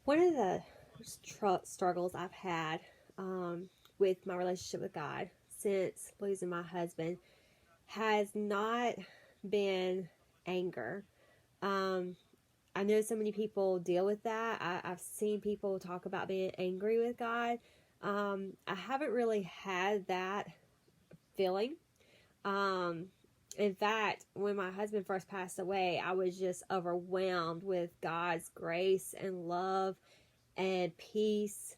One of the struggles I've had with my relationship with God since losing my husband has not been anger. Um, I know so many people deal with that. I've seen people talk about being angry with God. I haven't really had that feeling. Um, in fact, when my husband first passed away, I was just overwhelmed with God's grace and love and peace.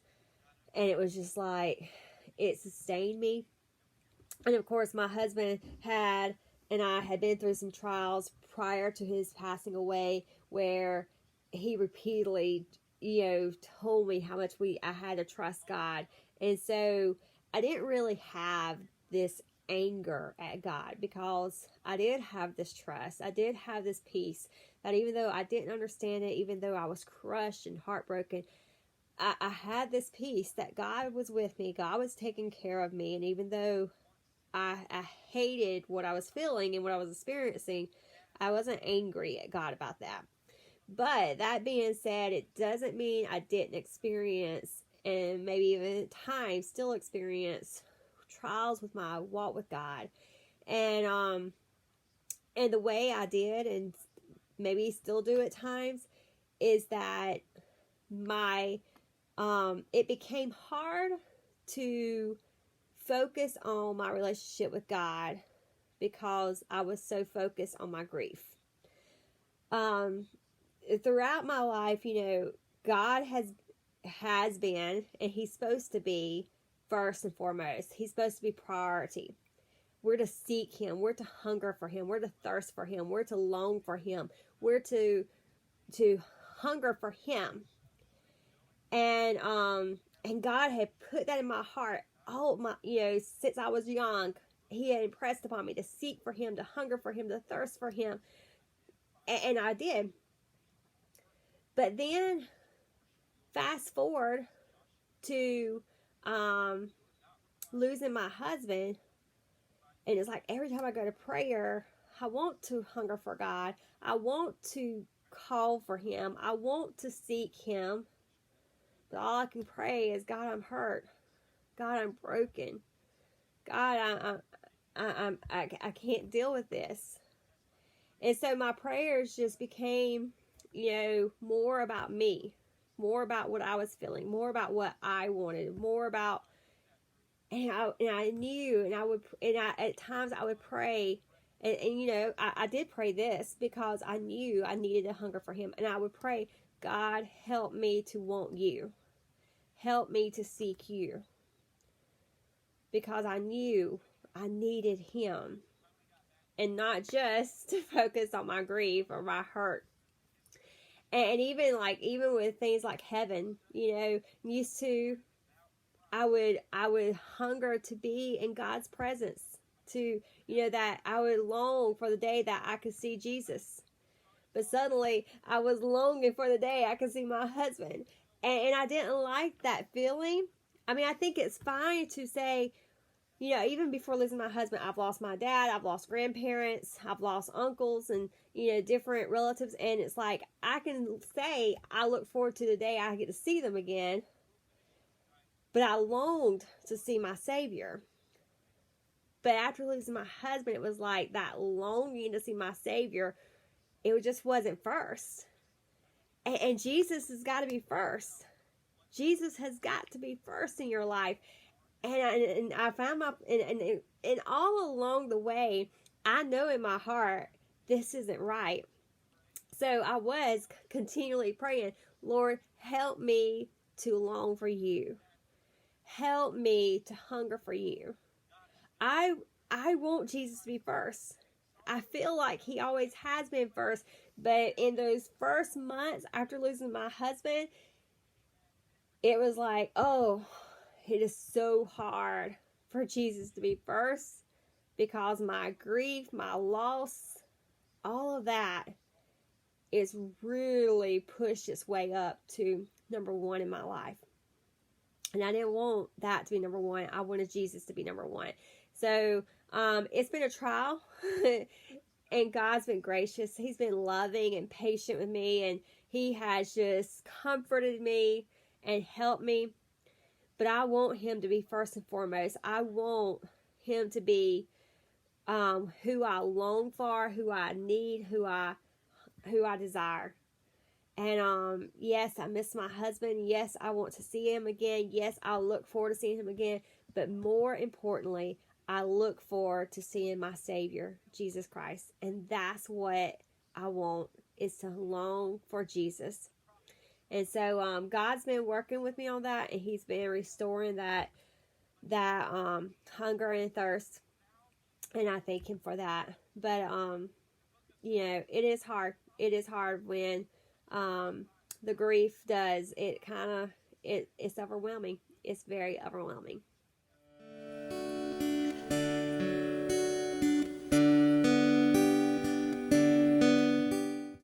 And it was just like, it sustained me. And of course, my husband and I had been through some trials prior to his passing away where he repeatedly, told me how much I had to trust God. And so I didn't really have this anger at God because I did have this trust. I did have this peace that even though I didn't understand it, even though I was crushed and heartbroken, I had this peace that God was with me. God was taking care of me. And even though I hated what I was feeling and what I was experiencing, I wasn't angry at God about that. But that being said, it doesn't mean I didn't experience, and maybe even at times still experience, trials with my walk with God. And the way I did, and maybe still do at times, is that my it became hard to focus on my relationship with God because I was so focused on my grief. Throughout my life, God has been, and He's supposed to be first and foremost. He's supposed to be priority. We're to seek Him. We're to hunger for Him. We're to thirst for Him. We're to long for Him. We're to hunger for Him. And God had put that in my heart. Since I was young, He had impressed upon me to seek for Him, to hunger for Him, to thirst for Him. And I did. But then, fast forward to losing my husband, and it's like every time I go to prayer, I want to hunger for God. I want to call for Him. I want to seek Him. But all I can pray is, God, I'm hurt. God, I'm broken. God, I can't deal with this. And so my prayers just became, more about me, more about what I was feeling, more about what I wanted, more about, and I knew, at times I would pray, and I did pray this because I knew I needed a hunger for Him, and I would pray, God, help me to want You. Help me to seek You. Because I knew I needed Him. And not just to focus on my grief or my hurt. And even with things like heaven, used to, I would hunger to be in God's presence. To, that I would long for the day that I could see Jesus. But suddenly I was longing for the day I could see my husband. And I didn't like that feeling. I mean, I think it's fine to say, even before losing my husband, I've lost my dad, I've lost grandparents, I've lost uncles and, different relatives. And it's like, I can say I look forward to the day I get to see them again. But I longed to see my Savior. But after losing my husband, it was like that longing to see my Savior, it just wasn't first. And Jesus has got to be first. Jesus has got to be first in your life. And I found and all along the way, I know in my heart, this isn't right. So I was continually praying, Lord, help me to long for You. Help me to hunger for You. I want Jesus to be first. I feel like He always has been first. But in those first months after losing my husband, it was like, oh, it is so hard for Jesus to be first because my grief, my loss, all of that is really pushed its way up to number one in my life. And I didn't want that to be number one. I wanted Jesus to be number one. So it's been a trial. And God's been gracious. He's been loving and patient with me. And He has just comforted me and helped me. But I want him to be first and foremost. I want him to be who I long for, who I need, who I desire. And yes, I miss my husband. Yes, I want to see him again. Yes, I look forward to seeing him again. But more importantly, I look forward to seeing my Savior, Jesus Christ. And that's what I want, is to long for Jesus. And so God's been working with me on that, and he's been restoring that hunger and thirst. And I thank him for that. But it is hard. It is hard when the grief does. It's overwhelming. It's very overwhelming.